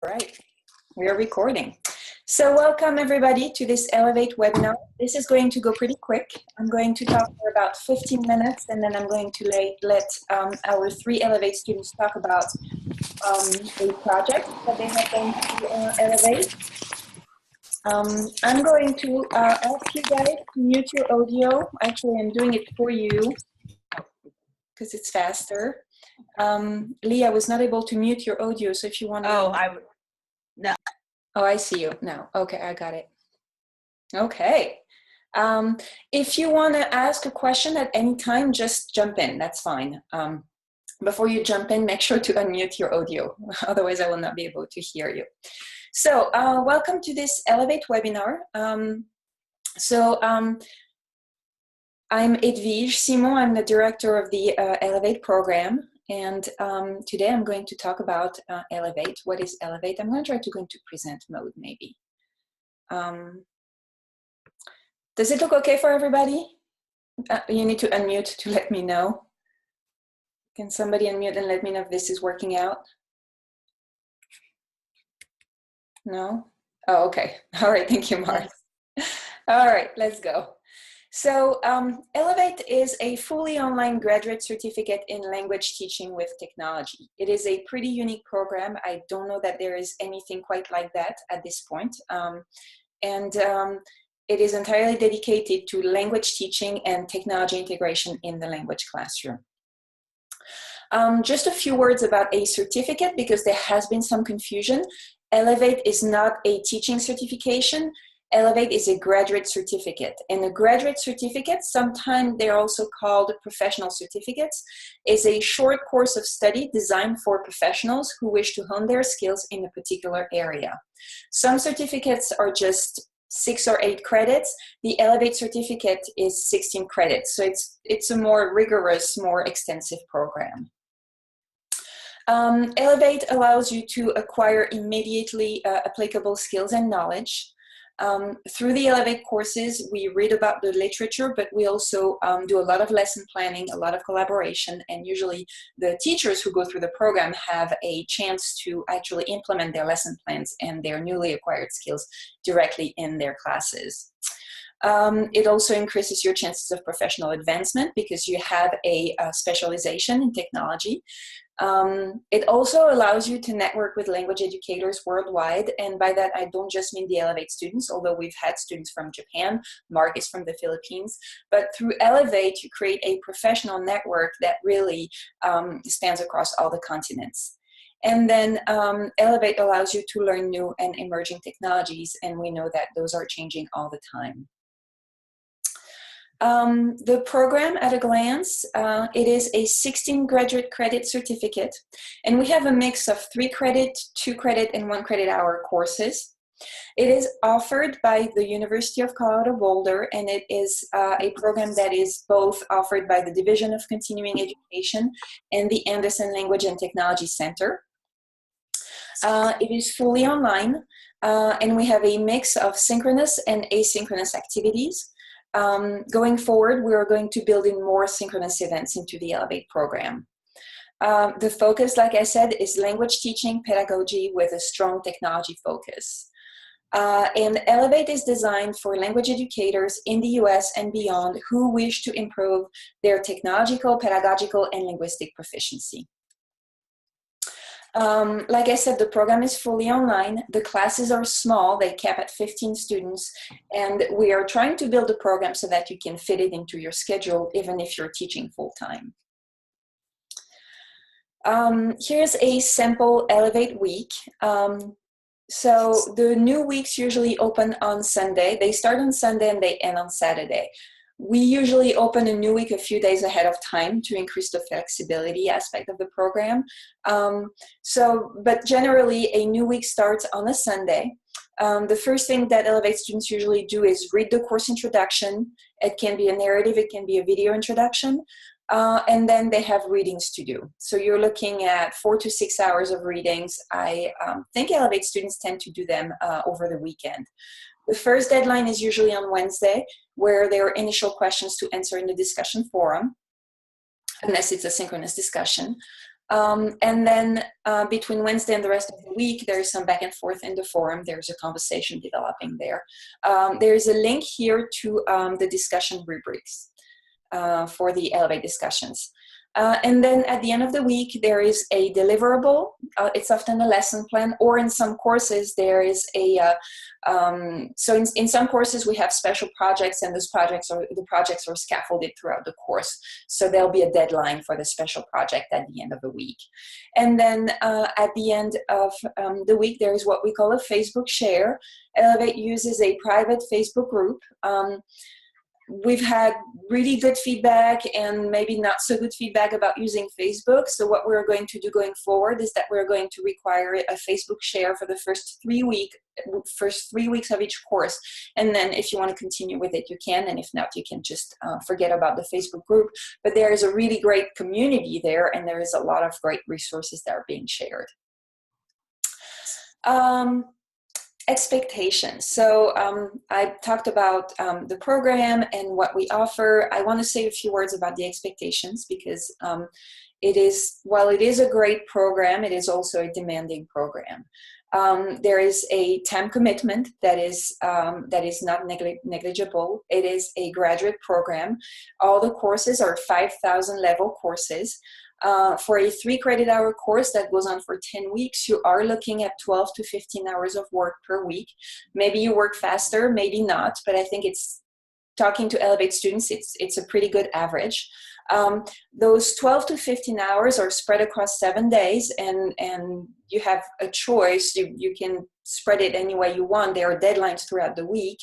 Right, we are recording. So welcome everybody to this Elevate webinar. This is going to go pretty quick. I'm going to talk for about 15 minutes and then I'm going to let our three Elevate students talk about a project that they have done to Elevate. I'm going to ask you guys to mute your audio. Actually, I'm doing it for you because it's faster. Lee, I was not able to mute your audio, so if you want to... No. Oh, I see you now. Okay, I got it. Okay. If you want to ask a question at any time, just jump in. That's fine. Before you jump in, make sure to unmute your audio. Otherwise, I will not be able to hear you. So, welcome to this Elevate webinar. I'm Edwige Simon. I'm the director of the Elevate program. And today I'm going to talk about Elevate. What is Elevate? I'm going to try to go into present mode maybe. Does it look okay for everybody? You need to unmute to let me know. Can somebody unmute and let me know if this is working out? No? Oh, okay. All right, thank you, Mark. All right, let's go. So Elevate is a fully online graduate certificate in language teaching with technology. It is a pretty unique program. I don't know that there is anything quite like that at this point. It is entirely dedicated to language teaching and technology integration in the language classroom. Just a few words about a certificate because there has been some confusion. Elevate is not a teaching certification. Elevate is a graduate certificate, and a graduate certificate, sometimes they're also called professional certificates, is a short course of study designed for professionals who wish to hone their skills in a particular area. Some certificates are just 6 or 8 credits. The Elevate certificate is 16 credits, so it's a more rigorous, more extensive program. Elevate allows you to acquire immediately applicable skills and knowledge. Through the Elevate courses, we read about the literature, but we also do a lot of lesson planning, a lot of collaboration, and usually the teachers who go through the program have a chance to actually implement their lesson plans and their newly acquired skills directly in their classes. It also increases your chances of professional advancement because you have a specialization in technology. It also allows you to network with language educators worldwide, and by that I don't just mean the Elevate students, although we've had students from Japan, Mark is from the Philippines, but through Elevate you create a professional network that really spans across all the continents. And then Elevate allows you to learn new and emerging technologies, and we know that those are changing all the time. The program at a glance, it is a 16 graduate credit certificate, and we have a mix of 3 credit, 2 credit, and 1 credit hour courses. It is offered by the University of Colorado Boulder, and it is a program that is both offered by the Division of Continuing Education and the Anderson Language and Technology Center. It is fully online, and we have a mix of synchronous and asynchronous activities. Going forward, we are going to build in more synchronous events into the Elevate program. The focus, like I said, is language teaching pedagogy with a strong technology focus. And Elevate is designed for language educators in the US and beyond who wish to improve their technological, pedagogical, and linguistic proficiency. Like I said, the program is fully online. The classes are small, they cap at 15 students, and we are trying to build a program so that you can fit it into your schedule, even if you're teaching full-time. Here's a sample Elevate week. So the new weeks usually open on Sunday. They start on Sunday and they end on Saturday. We usually open a new week a few days ahead of time to increase the flexibility aspect of the program. But generally a new week starts on a Sunday. The first thing that Elevate students usually do is read the course introduction. It can be a narrative, it can be a video introduction. And then they have readings to do. So you're looking at 4 to 6 hours of readings. I think Elevate students tend to do them over the weekend. The first deadline is usually on Wednesday, where there are initial questions to answer in the discussion forum, unless it's a synchronous discussion. And then between Wednesday and the rest of the week, there's some back and forth in the forum. There's a conversation developing there. There's a link here to the discussion rubrics for the Elevate discussions. And then at the end of the week, there is a deliverable. It's often a lesson plan, or in some courses, there is a, so in some courses, we have special projects, and the projects are scaffolded throughout the course. So there'll be a deadline for the special project at the end of the week. And then at the end of the week, there is what we call a Facebook share. Elevate uses a private Facebook group. We've had really good feedback and maybe not so good feedback about using Facebook. So what we're going to do going forward is that we're going to require a Facebook share for the first 3 weeks of each course. And then if you want to continue with it, you can. And if not, you can just forget about the Facebook group. But there is a really great community there, and there is a lot of great resources that are being shared. Expectations. So I talked about the program and what we offer. I want to say a few words about the expectations, because while it is a great program, it is also a demanding program. There is a time commitment that is not negligible. It is a graduate program. All the courses are 5,000 level courses. For a 3 credit hour course that goes on for 10 weeks, you are looking at 12 to 15 hours of work per week. Maybe you work faster, maybe not, but I think it's, talking to Elevate students, it's a pretty good average. Those 12 to 15 hours are spread across 7 days, and you have a choice. You can spread it any way you want. There are deadlines throughout the week,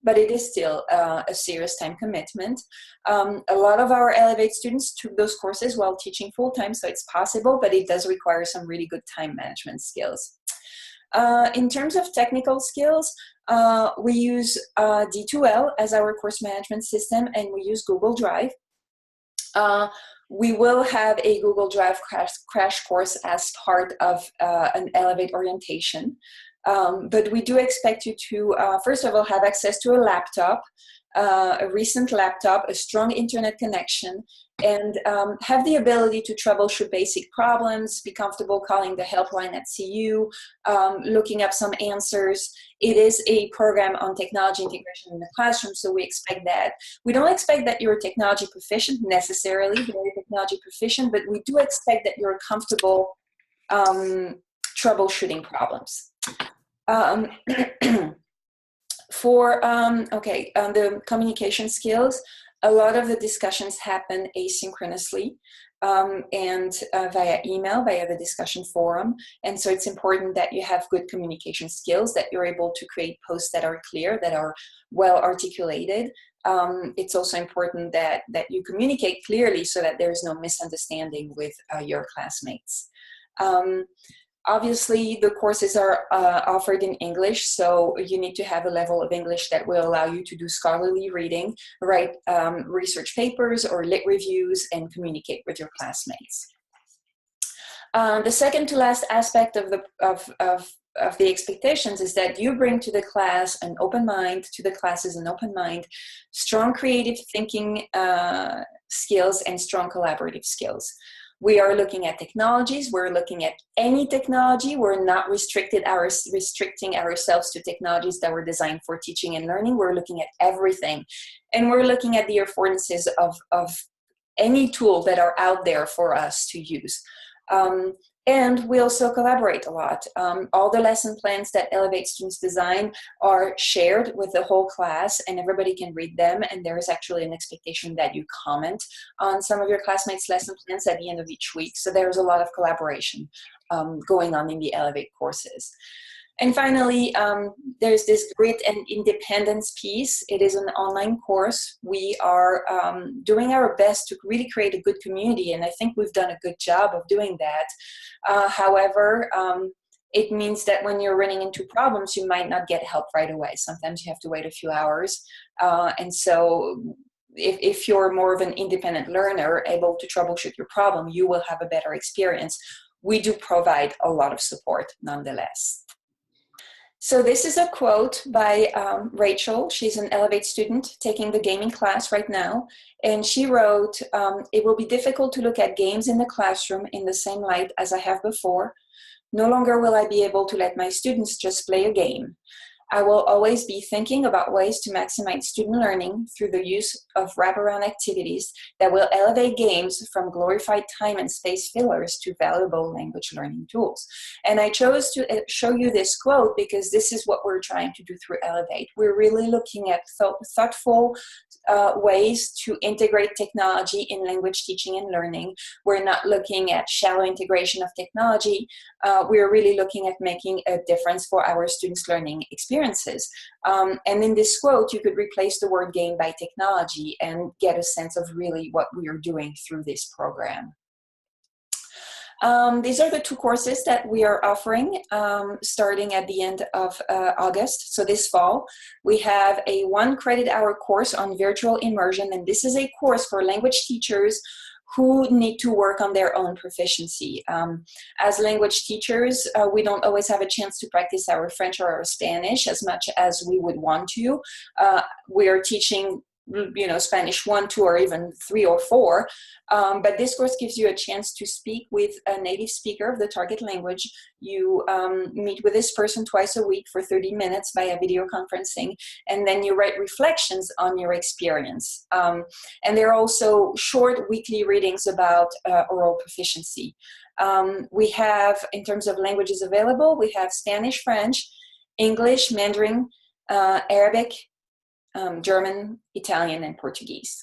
but it is still a serious time commitment. A lot of our Elevate students took those courses while teaching full-time, so it's possible, but it does require some really good time management skills. In terms of technical skills, we use D2L as our course management system, and we use Google Drive. We will have a Google Drive crash course as part of an Elevate orientation. But we do expect you to, first of all, have access to a laptop, a recent laptop, a strong internet connection, and have the ability to troubleshoot basic problems, be comfortable calling the helpline at CU, looking up some answers. It is a program on technology integration in the classroom, so we expect that. We don't expect that you're technology proficient necessarily, very technology proficient, but we do expect that you're comfortable troubleshooting problems. The communication skills, a lot of the discussions happen asynchronously and via email, via the discussion forum. And so it's important that you have good communication skills, that you're able to create posts that are clear, that are well articulated. It's also important that you communicate clearly so that there's no misunderstanding with your classmates. Obviously, the courses are offered in English, so you need to have a level of English that will allow you to do scholarly reading, write research papers or lit reviews, and communicate with your classmates. The second to last aspect of the expectations is that you bring to the class an open mind, to the classes an open mind, strong creative thinking skills, and strong collaborative skills. We are looking at technologies. We're looking at any technology. We're not restricting ourselves to technologies that were designed for teaching and learning. We're looking at everything. And we're looking at the affordances of any tool that are out there for us to use. And we also collaborate a lot. All the lesson plans that Elevate students design are shared with the whole class, and everybody can read them. And there is actually an expectation that you comment on some of your classmates' lesson plans at the end of each week. So there's a lot of collaboration going on in the Elevate courses. And finally, there's this grit and independence piece. It is an online course. We are doing our best to really create a good community, and I think we've done a good job of doing that. However, it means that when you're running into problems, you might not get help right away. Sometimes you have to wait a few hours. And so if you're more of an independent learner, able to troubleshoot your problem, you will have a better experience. We do provide a lot of support nonetheless. So this is a quote by Rachel. She's an Elevate student taking the gaming class right now. And she wrote, "It will be difficult to look at games in the classroom in the same light as I have before. No longer will I be able to let my students just play a game. I will always be thinking about ways to maximize student learning through the use of wraparound activities that will elevate games from glorified time and space fillers to valuable language learning tools." And I chose to show you this quote because this is what we're trying to do through Elevate. We're really looking at thoughtful ways to integrate technology in language teaching and learning. We're not looking at shallow integration of technology. We're really looking at making a difference for our students' learning experiences. And in this quote, you could replace the word game by technology and get a sense of really what we are doing through this program. These are the two courses that we are offering starting at the end of August. So this fall, we have a 1 credit hour course on virtual immersion, and this is a course for language teachers who need to work on their own proficiency. As language teachers, we don't always have a chance to practice our French or our Spanish as much as we would want to. We are teaching Spanish 1, 2, or even 3 or 4. But this course gives you a chance to speak with a native speaker of the target language. You meet with this person twice a week for 30 minutes via video conferencing, and then you write reflections on your experience. And there are also short weekly readings about oral proficiency. We have, in terms of languages available, we have Spanish, French, English, Mandarin, Arabic, German, Italian, and Portuguese.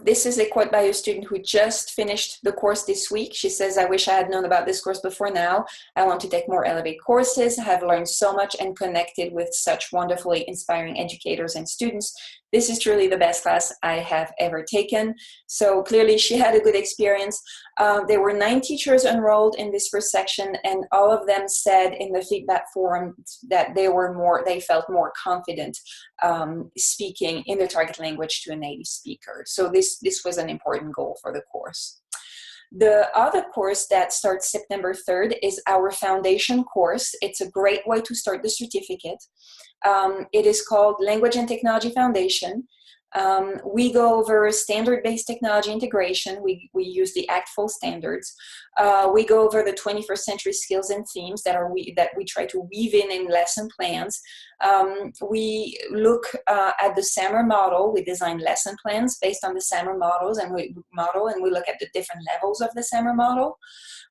This is a quote by a student who just finished the course this week. She says, "I wish I had known about this course before now. I want to take more Elevate courses. I have learned so much and connected with such wonderfully inspiring educators and students. This is truly the best class I have ever taken." So clearly she had a good experience. There were 9 teachers enrolled in this first section, and all of them said in the feedback forum that they felt more confident speaking in the target language to a native speaker. So this was an important goal for the course. The other course that starts September 3rd is our foundation course. It's a great way to start the certificate. It is called Language and Technology Foundation. We go over standard-based technology integration. We use the ACTFL standards. We go over the 21st century skills and themes that we try to weave in lesson plans. We look at the SAMR model. We design lesson plans based on the SAMR models, and we look at the different levels of the SAMR model.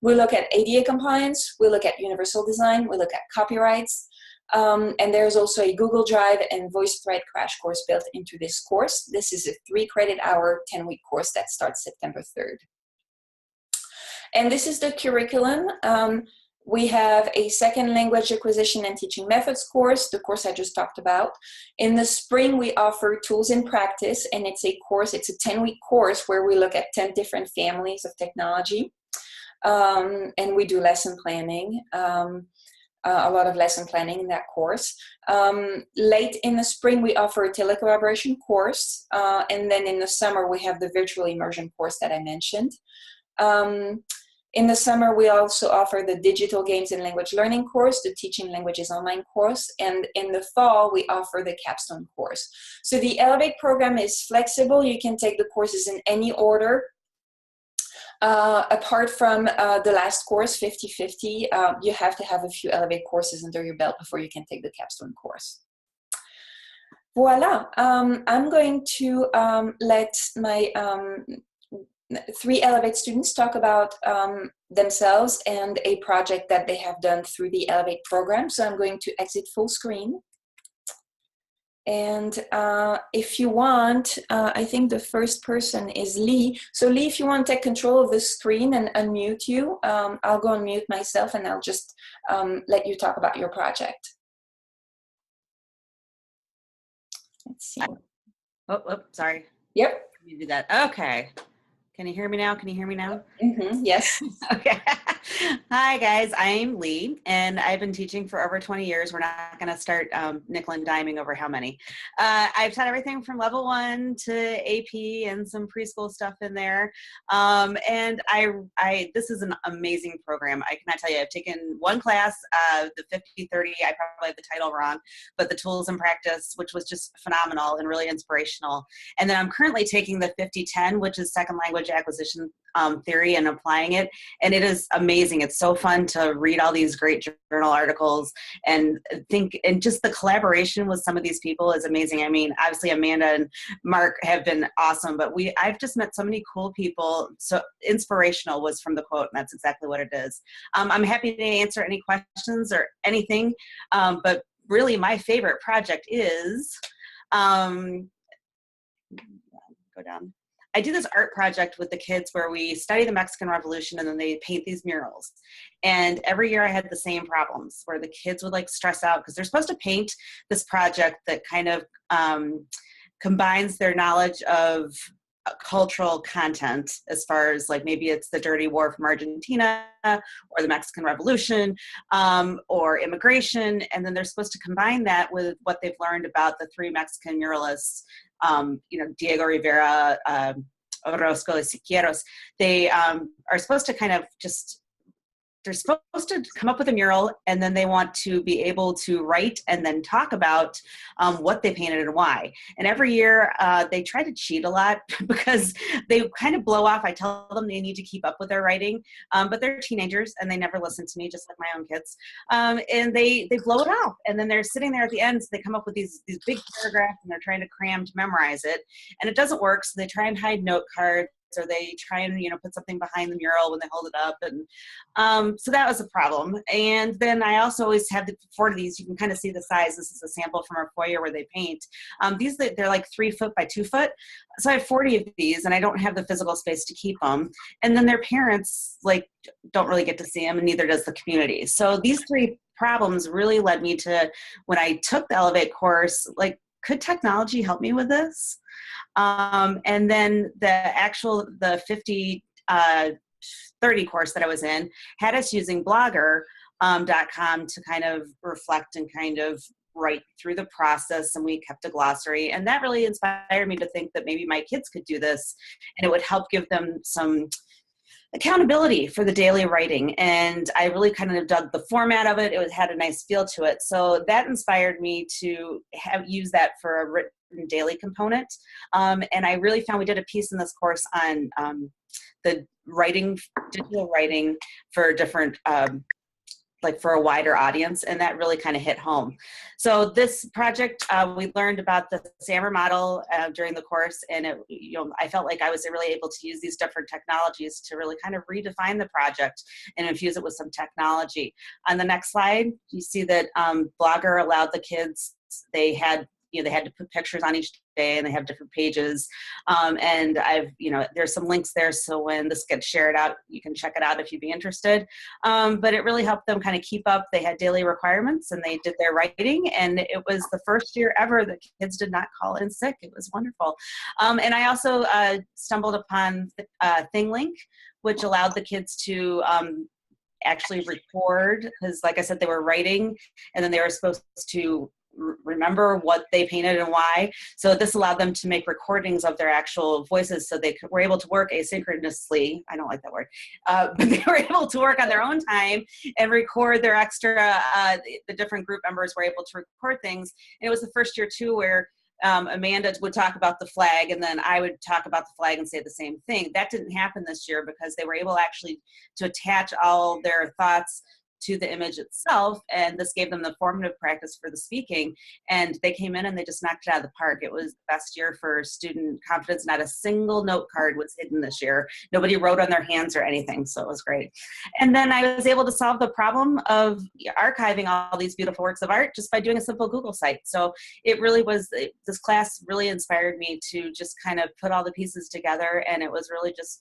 We look at ADA compliance. We look at universal design. We look at copyrights. And there's also a Google Drive and VoiceThread crash course built into this course. This is a 3 credit hour, 10-week course that starts September 3rd. And this is the curriculum. We have a second language acquisition and teaching methods course, the course I just talked about. In the spring, we offer tools in practice, and it's a 10-week course where we look at 10 different families of technology. And we do lesson planning. A lot of lesson planning in that course. Late in the spring, we offer a telecollaboration course. And then in the summer, we have the virtual immersion course that I mentioned. In the summer, we also offer the digital games and language learning course, the teaching languages online course. And in the fall, we offer the capstone course. So the Elevate program is flexible. You can take the courses in any order. Apart from the last course, 50-50, you have to have a few Elevate courses under your belt before you can take the capstone course. Voila, I'm going to let my 3 Elevate students talk about themselves and a project that they have done through the Elevate program. So I'm going to exit full screen. And if you want, I think the first person is Lee. So Lee, if you want to take control of the screen and unmute you, I'll go unmute myself and I'll just let you talk about your project. Let's see. Oh, sorry. Yep. You do that. Okay. Can you hear me now? Can you hear me now? Mm-hmm, yes. Okay. Hi, guys. I'm Lee, and I've been teaching for over 20 years. We're not going to start nickel and diming over how many. I've taught everything from level 1 to AP and some preschool stuff in there. And this is an amazing program. I cannot tell you. I've taken one class, the 50-30. I probably have the title wrong, but the tools and practice, which was just phenomenal and really inspirational. And then I'm currently taking the 50-10, which is second language acquisition theory, and applying it. And it is amazing. It's so fun to read all these great journal articles and think, and just the collaboration with some of these people is amazing. I mean, obviously Amanda and Mark have been awesome, but I've just met so many cool people. So inspirational was from the quote, and that's exactly what it is. I'm happy to answer any questions or anything, but really my favorite project is, go down. I do this art project with the kids where we study the Mexican Revolution and then they paint these murals. And every year I had the same problems where the kids would like stress out because they're supposed to paint this project that kind of combines their knowledge of cultural content, as far as like maybe it's the dirty war from Argentina or the Mexican Revolution or immigration. And then they're supposed to combine that with what they've learned about the three Mexican muralists, Diego Rivera, Orozco de Siqueiros. They are supposed to kind of just, they're supposed to come up with a mural, and then they want to be able to write and then talk about what they painted and why. And every year they try to cheat a lot because they kind of blow off. I tell them they need to keep up with their writing, but they're teenagers and they never listen to me, just like my own kids. And they blow it off, and then they're sitting there at the end. So they come up with these big paragraphs, and they're trying to cram to memorize it, and it doesn't work. So they try and hide note cards, or they try and put something behind the mural when they hold it up, and so that was a problem. And then I also always have 4 of these. You can kind of see the size. This is a sample from our foyer where they paint. They're like 3 foot by 2 foot. So I have 40 of these, and I don't have the physical space to keep them. And then their parents don't really get to see them, and neither does the community. So these 3 problems really led me to, when I took the Elevate course, could technology help me with this? And then the 50-30 course that I was in had us using blogger.com to kind of reflect and kind of write through the process, and we kept a glossary, and that really inspired me to think that maybe my kids could do this, and it would help give them some accountability for the daily writing. And I really kind of dug the format of it. It had a nice feel to it. So that inspired me to use that for a written daily component. And I really found we did a piece in this course on the digital writing for different, for a wider audience, and that really kind of hit home. So this project, we learned about the SAMR model during the course, and I felt like I was really able to use these different technologies to really kind of redefine the project and infuse it with some technology. On the next slide, you see that Blogger allowed the kids, they had to put pictures on each day, and they have different pages. And there's some links there, so when this gets shared out, you can check it out if you'd be interested. But it really helped them kind of keep up. They had daily requirements, and they did their writing, and it was the first year ever that kids did not call in sick. It was wonderful. And I also stumbled upon ThingLink, which allowed the kids to actually record, because like I said, they were writing, and then they were supposed to remember what they painted and why. So this allowed them to make recordings of their actual voices, so they were able to work asynchronously. I don't like that word, but they were able to work on their own time and record their extra, the different group members were able to record things. And it was the first year too where Amanda would talk about the flag, and then I would talk about the flag and say the same thing. That didn't happen this year because they were able actually to attach all their thoughts to the image itself, and this gave them the formative practice for the speaking, and they came in and they just knocked it out of the park. It was the best year for student confidence. Not a single note card was hidden this year. Nobody wrote on their hands or anything, so it was great. And then I was able to solve the problem of archiving all these beautiful works of art just by doing a simple Google site. So it really was, this class really inspired me to just kind of put all the pieces together, and it was really just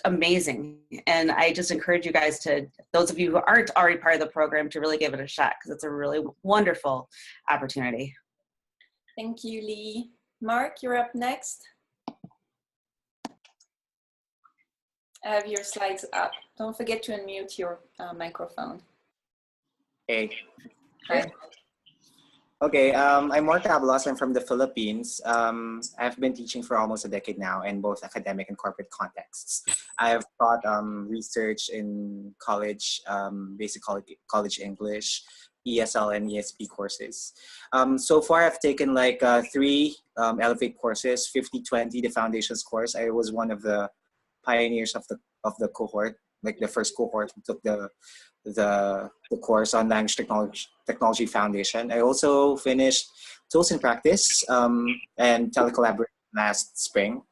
amazing. And I just encourage you guys to, those of you who aren't already part of the program, to really give it a shot, because it's a really wonderful opportunity. Thank you, Lee. Mark, you're up next. I have your slides up. Don't forget to unmute your microphone. Hey. Hi. Okay, I'm Mark Abalos. I'm from the Philippines. I've been teaching for almost a decade now in both academic and corporate contexts. I've taught research in college, basic college English, ESL and ESP courses. So far, I've taken like 3 Elevate courses, 50-20, the foundations course. I was one of the pioneers of the cohort, like the first cohort who took the course on language technology foundation. I also finished tools in practice and telecollaboration last spring.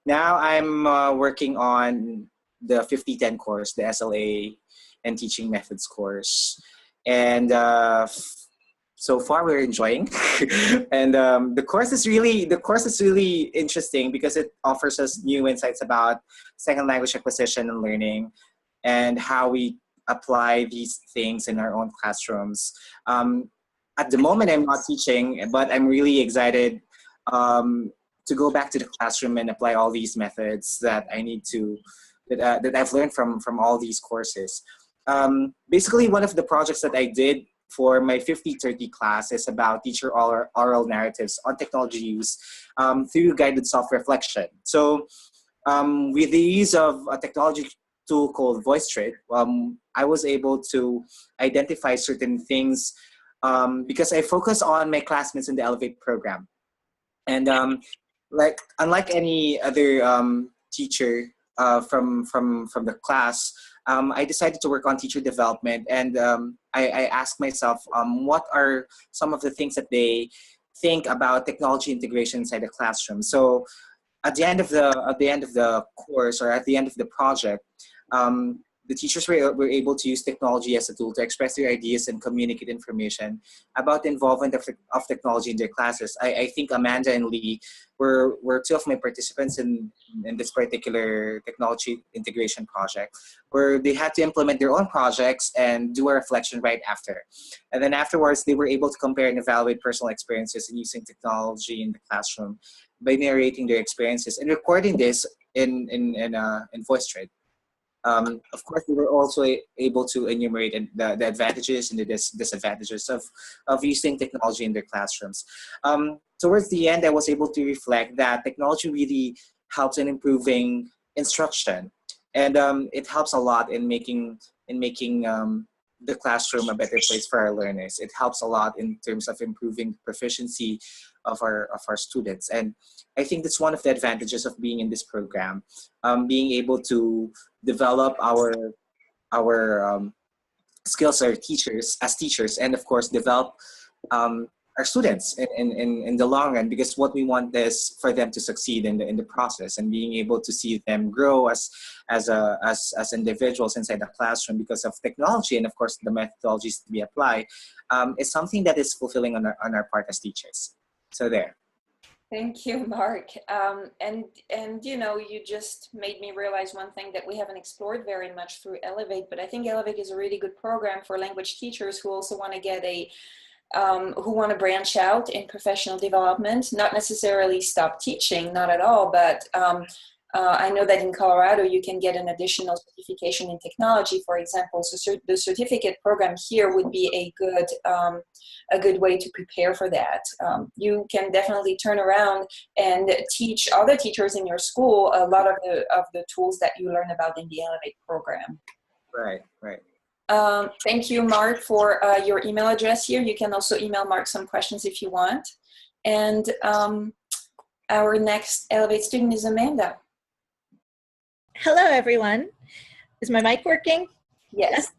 Now I'm working on the 50-10 course, the SLA and teaching methods course, and so far we're enjoying. And the course is really interesting because it offers us new insights about second language acquisition and learning, and how we apply these things in our own classrooms. At the moment, I'm not teaching, but I'm really excited to go back to the classroom and apply all these methods that I need to, that I've learned from all these courses. Basically, one of the projects that I did for my 50-30 class is about teacher oral narratives on technology use through guided self-reflection. So with the use of a technology tool called VoiceTrade, I was able to identify certain things because I focus on my classmates in the Elevate program. And like unlike any other teacher from the class, I decided to work on teacher development, and I asked myself, what are some of the things that they think about technology integration inside the classroom? So at the end of the course, or at the end of the project, the teachers were able to use technology as a tool to express their ideas and communicate information about the involvement of technology in their classes. I think Amanda and Lee were 2 of my participants in this particular technology integration project, where they had to implement their own projects and do a reflection right after. And then afterwards, they were able to compare and evaluate personal experiences in using technology in the classroom by narrating their experiences and recording this in VoiceTrade. Of course, we were also able to enumerate the advantages and the disadvantages of using technology in their classrooms. Towards the end, I was able to reflect that technology really helps in improving instruction, and it helps a lot in making the classroom a better place for our learners. It helps a lot in terms of improving proficiency of our students, and I think that's one of the advantages of being in this program, being able to develop our skills as teachers, and of course develop our students in the long run, because what we want is for them to succeed in the process, and being able to see them grow as individuals inside the classroom because of technology, and of course the methodologies we apply, is something that is fulfilling on our part as teachers. So there. Thank you, Mark. And you know, you just made me realize one thing that we haven't explored very much through Elevate, but I think Elevate is a really good program for language teachers who also want to get who want to branch out in professional development, not necessarily stop teaching, not at all, but I know that in Colorado you can get an additional certification in technology, for example. So the certificate program here would be a good way to prepare for that. You can definitely turn around and teach other teachers in your school a lot of the tools that you learn about in the Elevate program. Right. Thank you, Mark, for your email address here. You can also email Mark some questions if you want. And our next Elevate student is Amanda. Hello, everyone. Is my mic working? Yes.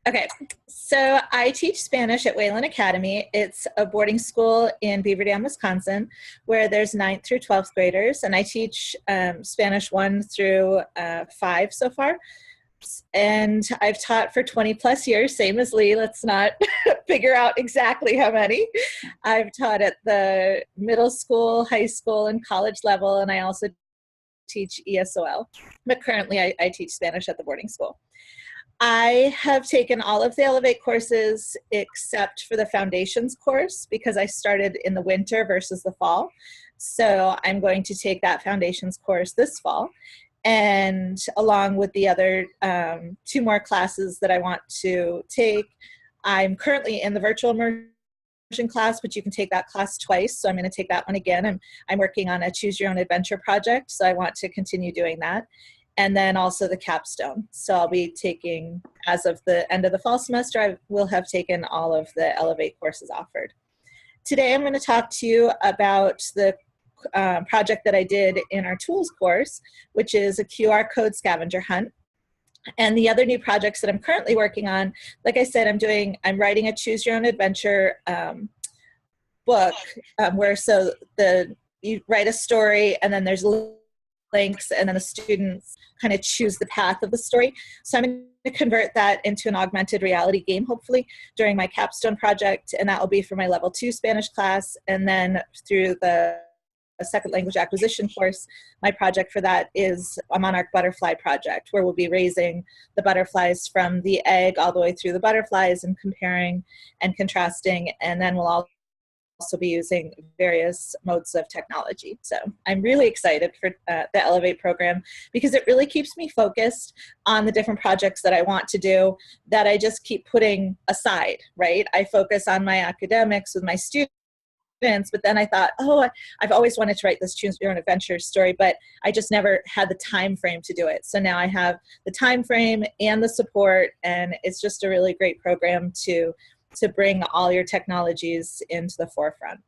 Okay. So I teach Spanish at Wayland Academy. It's a boarding school in Beaver Dam, Wisconsin, where there's 9th through 12th graders. And I teach Spanish 1 through 5 so far. And I've taught for 20 plus years, same as Lee. Let's not figure out exactly how many. I've taught at the middle school, high school, and college level, and I also teach ESOL. But currently I teach Spanish at the boarding school. I have taken all of the Elevate courses except for the Foundations course because I started in the winter versus the fall. So I'm going to take that Foundations course this fall. and along with the other 2 more classes that I want to take. I'm currently in the virtual immersion class, but you can take that class twice, so I'm going to take that one again. I'm working on a choose your own adventure project, so I want to continue doing that. And then also the capstone. So I'll be taking, as of the end of the fall semester, I will have taken all of the Elevate courses offered. Today I'm going to talk to you about the project that I did in our tools course, which is a QR code scavenger hunt. And the other new projects that I'm currently working on, like I said, I'm writing a choose your own adventure book where you write a story and then there's links and then the students kind of choose the path of the story. So I'm going to convert that into an augmented reality game, hopefully, during my capstone project, and that will be for my level 2 Spanish class. And then through the second language acquisition course, my project for that is a monarch butterfly project, where we'll be raising the butterflies from the egg all the way through the butterflies and comparing and contrasting, and then we'll also be using various modes of technology. So I'm really excited for the Elevate program, because it really keeps me focused on the different projects that I want to do that I just keep putting aside, right? I focus on my academics with my students, but then I thought, I've always wanted to write this choose your own adventure story, but I just never had the time frame to do it. So now I have the time frame and the support, and it's just a really great program to bring all your technologies into the forefront.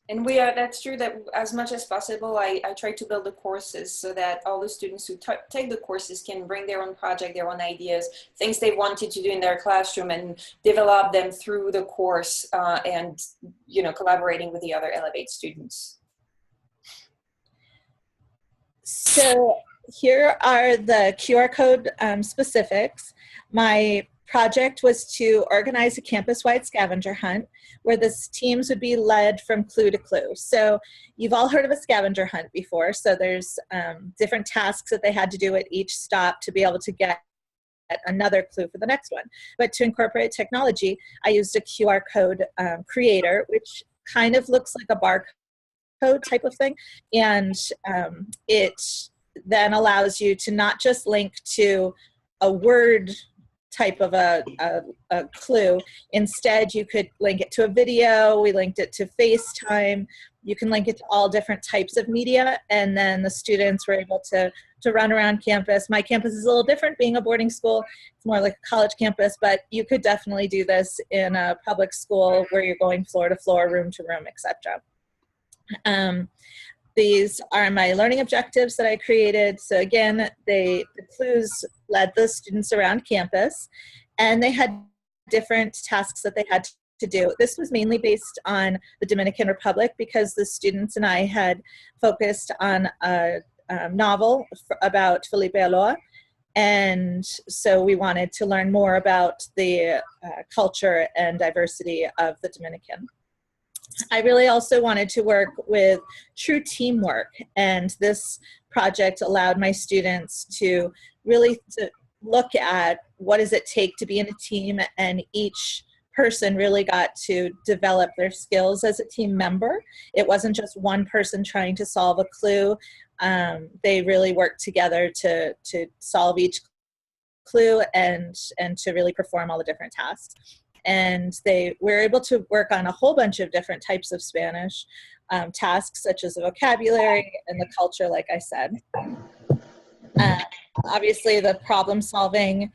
And that's true that as much as possible, I try to build the courses so that all the students who take the courses can bring their own project, their own ideas, things they wanted to do in their classroom, and develop them through the course and, collaborating with the other Elevate students. So here are the QR code specifics. My project was to organize a campus-wide scavenger hunt where the teams would be led from clue to clue. So you've all heard of a scavenger hunt before. So there's different tasks that they had to do at each stop to be able to get another clue for the next one. But to incorporate technology, I used a QR code creator, which kind of looks like a barcode type of thing. And it then allows you to not just link to a word type of a clue. Instead, you could link it to a video. We linked it to FaceTime. You can link it to all different types of media, and then the students were able to run around campus. My campus is a little different, being a boarding school. It's more like a college campus, but you could definitely do this in a public school where you're going floor to floor, room to room, etc. These are my learning objectives that I created. So again, the clues led the students around campus, and they had different tasks that they had to do. This was mainly based on the Dominican Republic, because the students and I had focused on a novel about Felipe Aloa, and so we wanted to learn more about the culture and diversity of the Dominican. I really also wanted to work with true teamwork, and this project allowed my students to really look at what does it take to be in a team, and each person really got to develop their skills as a team member. It wasn't just one person trying to solve a clue. They really worked together to solve each clue and to really perform all the different tasks. And they were able to work on a whole bunch of different types of Spanish tasks, such as the vocabulary and the culture, like I said. Obviously, the problem-solving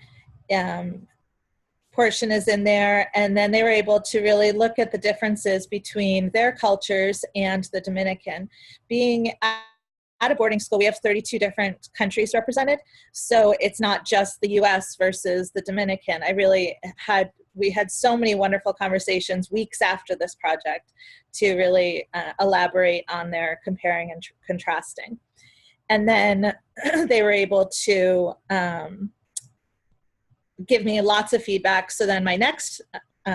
portion is in there, and then they were able to really look at the differences between their cultures and the Dominican. Being at a boarding school, we have 32 different countries represented, so it's not just the U.S. versus the Dominican. We had so many wonderful conversations weeks after this project to really elaborate on their comparing and contrasting. And then they were able to give me lots of feedback, so then my next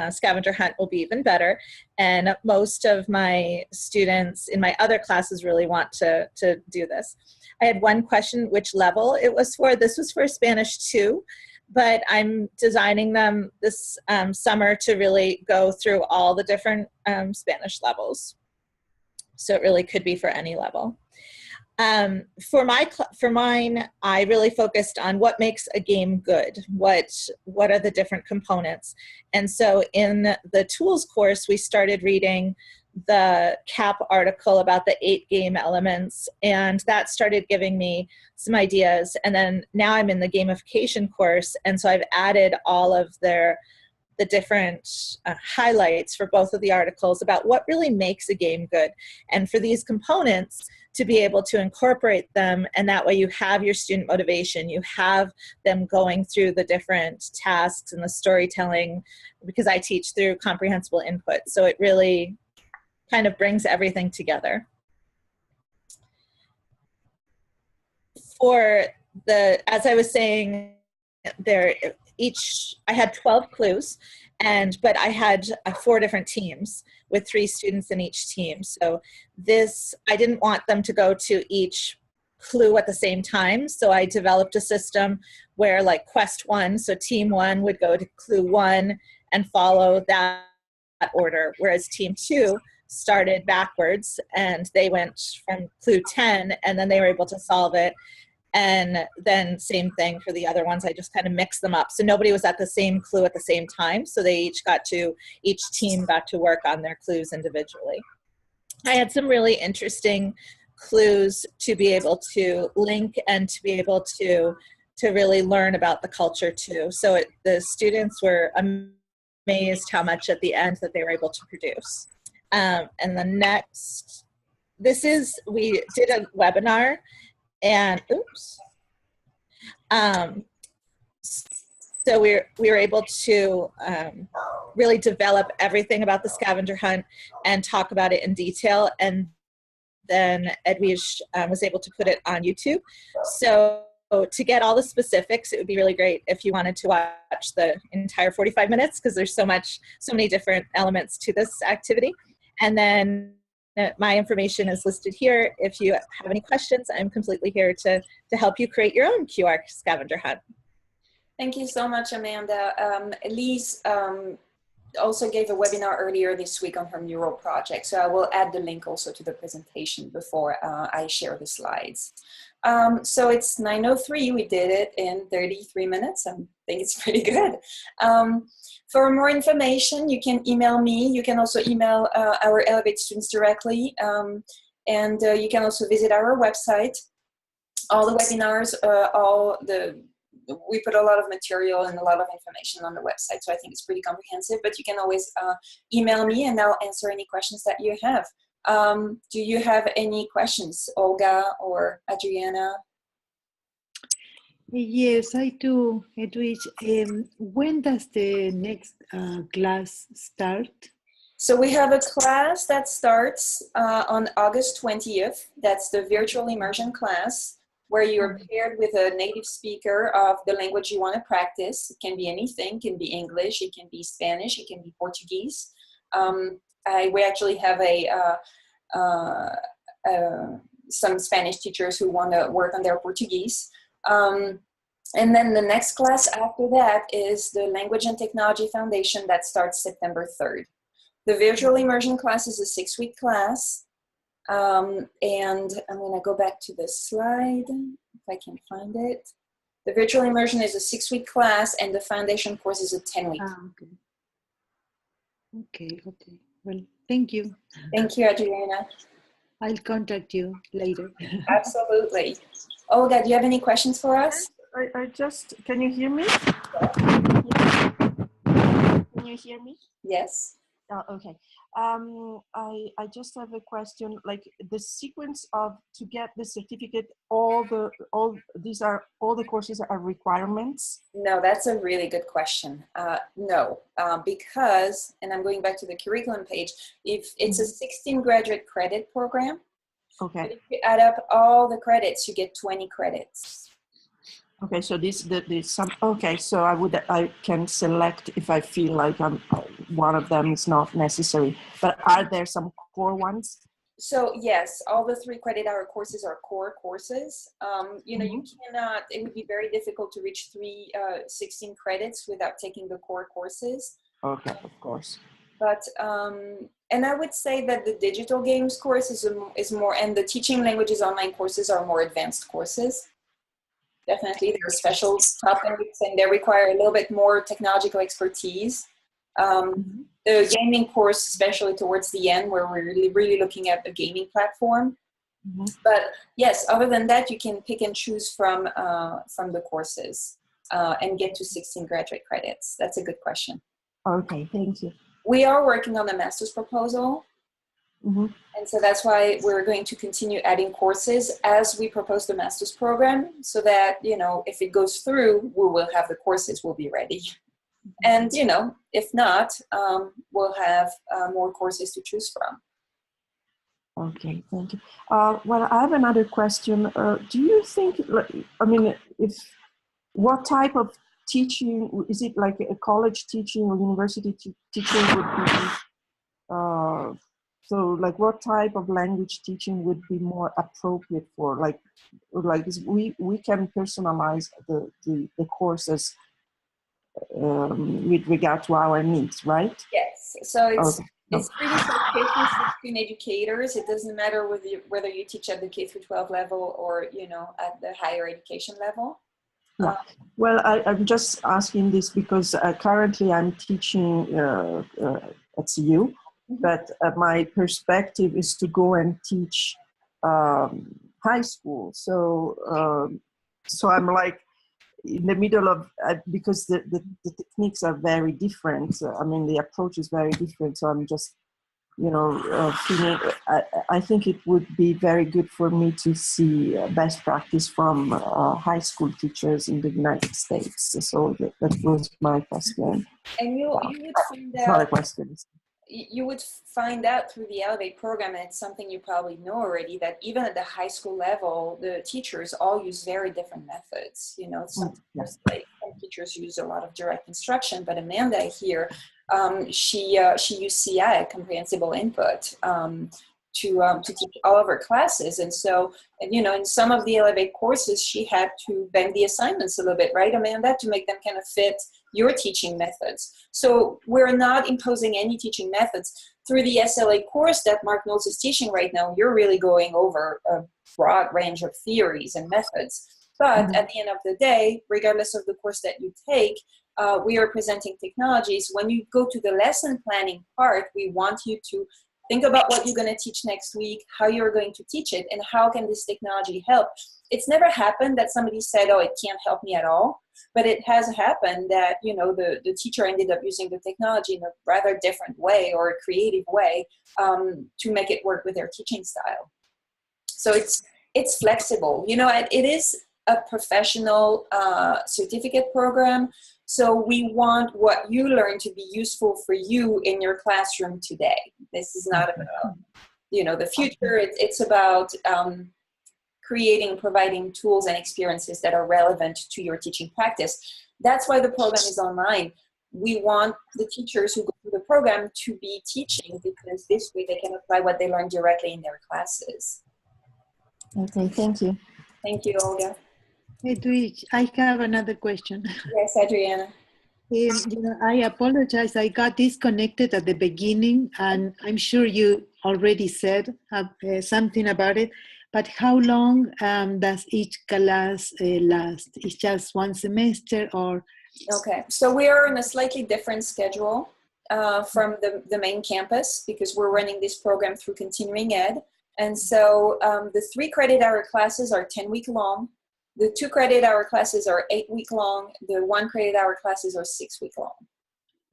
scavenger hunt will be even better. And most of my students in my other classes really want to do this. I had one question which level it was for. This was for Spanish 2, but I'm designing them this summer to really go through all the different Spanish levels. So it really could be for any level. For mine, I really focused on what makes a game good. What are the different components? And so in the tools course, we started reading the CAP article about the 8 game elements, and that started giving me some ideas. And then now I'm in the gamification course, and so I've added all of the different highlights for both of the articles about what really makes a game good. And for these components, to be able to incorporate them, and that way you have your student motivation, you have them going through the different tasks and the storytelling, because I teach through comprehensible input. So it really kind of brings everything together. For as I was saying, I had 12 clues, but I had 4 different teams with 3 students in each team. So I didn't want them to go to each clue at the same time. So I developed a system where, like, quest 1, so team 1 would go to clue 1 and follow that order, whereas team 2 started backwards and they went from clue 10 and then they were able to solve it. And then same thing for the other ones. I just kind of mixed them up. So nobody was at the same clue at the same time. So each team got to work on their clues individually. I had some really interesting clues to be able to link and to be able to really learn about the culture too. So the students were amazed how much at the end that they were able to produce. And the next, we did a webinar. And so we were able to really develop everything about the scavenger hunt and talk about it in detail. And then Edwige was able to put it on YouTube. So to get all the specifics, it would be really great if you wanted to watch the entire 45 minutes, because there's so many different elements to this activity. And then my information is listed here. If you have any questions, I'm completely here to help you create your own QR scavenger hunt. Thank you so much, Amanda. Elise also gave a webinar earlier this week on her mural project, so I will add the link also to the presentation before I share the slides. So it's 9:03, we did it in 33 minutes. I think it's pretty good. For more information, you can email me. You can also email our Elevate students directly. And you can also visit our website. All the webinars, we put a lot of material and a lot of information on the website, so I think it's pretty comprehensive, but you can always email me and I'll answer any questions that you have. Do you have any questions, Olga or Adriana? Yes, I do, Edwige. When does the next class start? So we have a class that starts on August 20th. That's the virtual immersion class, where you're paired with a native speaker of the language you want to practice. It can be anything, it can be English, it can be Spanish, it can be Portuguese. We actually have some Spanish teachers who want to work on their Portuguese. And then the next class after that is the Language and Technology Foundation that starts September 3rd. The virtual immersion class is a 6-week class. And I'm going to go back to the slide if I can find it. The virtual immersion is a 6-week class, and the foundation course is a 10-week. Okay. Well, thank you. Thank you, Adriana. I'll contact you later. Absolutely. Olga, do you have any questions for us? Can you hear me? Can you hear me? Yes. Oh, okay. I just have a question, like the sequence to get the certificate, all the courses are requirements? No, that's a really good question. No, because, and I'm going back to the curriculum page, if it's a 16 graduate credit program, okay. But if you add up all the credits, you get 20 credits. Okay, so okay, so I can select if I feel like one of them is not necessary, but are there some core ones? So yes, all the 3 credit hour courses are core courses. You know, you cannot, it would be very difficult to reach 16 credits without taking the core courses. Okay, of course. But And I would say that the digital games course is more, and the teaching languages online courses are more advanced courses. Definitely, there are special topics and they require a little bit more technological expertise. The gaming course, especially towards the end, where we're really looking at a gaming platform. But yes, other than that, you can pick and choose from the courses and get to 16 graduate credits. That's a good question. Okay, thank you. We are working on the master's proposal. And so that's why we're going to continue adding courses as we propose the master's program, so that, you know, if it goes through, we will have the courses, we'll be ready. And, you know, if not, we'll have more courses to choose from. Okay, thank you. Well, I have another question. Do you think, I mean, what type of teaching, is it like a college teaching or university teaching would be, so like what type of language teaching would be more appropriate for, like we can personalize the courses with regard to our needs, right? Yes, so it's Okay. it's pretty for K-16 educators. It doesn't matter whether you teach at the K-12 level or, you know, at the higher education level. Yeah. Well, I'm just asking this because currently I'm teaching at CU, but my perspective is to go and teach high school. So, so I'm like in the middle of, because the techniques are very different. I mean, the approach is very different. So I'm just, you know, feeling, I think it would be very good for me to see best practice from high school teachers in the United States. So that was my question. And you would find It's not a out, question. you would find out through the Elevate program, and it's something you probably know already, that even at the high school level, the teachers all use very different methods. You know, some teachers use a lot of direct instruction, but Amanda here, she used CI, comprehensible input, to teach all of her classes. And so, and, you know, in some of the Elevate courses, she had to bend the assignments a little bit, right, Amanda, to make them kind of fit your teaching methods. So we're not imposing any teaching methods. Through the SLA course that Mark Knowles is teaching right now, you're really going over a broad range of theories and methods. But at the end of the day, regardless of the course that you take, we are presenting technologies. When you go to the lesson planning part, we want you to think about what you're going to teach next week, how you're going to teach it, and how can this technology help. It's never happened that somebody said, oh, it can't help me at all. But it has happened that, you know, the teacher ended up using the technology in a rather different way or a creative way to make it work with their teaching style. So it's flexible. You know, it is a professional certificate program. So we want what you learn to be useful for you in your classroom today. This is not about, you know, the future. It's about creating, providing tools and experiences that are relevant to your teaching practice. That's why the program is online. We want the teachers who go through the program to be teaching, because this way they can apply what they learn directly in their classes. Okay, thank you. Thank you, Olga. Edwidge, I have another question. Yes, Adriana. You know, I apologize. I got disconnected at the beginning, and I'm sure you already said something about it. But how long does each class last? It's just one semester, or? Okay, so we are in a slightly different schedule from the main campus, because we're running this program through continuing ed. And so the 3 credit hour classes are 10-week long. The 2 credit hour classes are 8-week long. The 1 credit hour classes are 6-week long.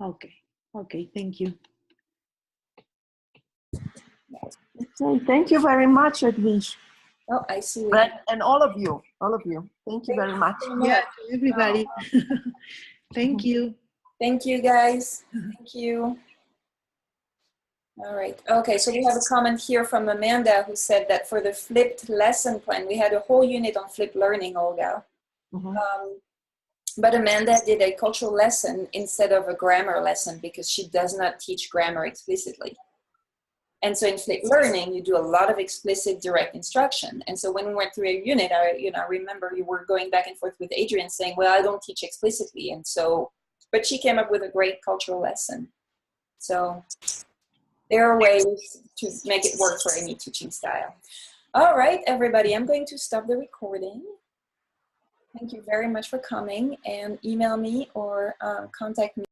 Okay, okay, thank you. Okay, thank you very much, Edwidge. Oh, I see. And all of you. Thank you very much. Yeah, to everybody. Thank you. Thank you, guys. Thank you. All right. Okay, so we have a comment here from Amanda, who said that for the flipped lesson plan, we had a whole unit on flipped learning, Olga. But Amanda did a cultural lesson instead of a grammar lesson, because she does not teach grammar explicitly. And so in flipped learning, you do a lot of explicit direct instruction. And so when we went through a unit, I remember you were going back and forth with Adrian saying, well, I don't teach explicitly. And so, but she came up with a great cultural lesson. So there are ways to make it work for any teaching style. All right, everybody, I'm going to stop the recording. Thank you very much for coming, and email me or contact me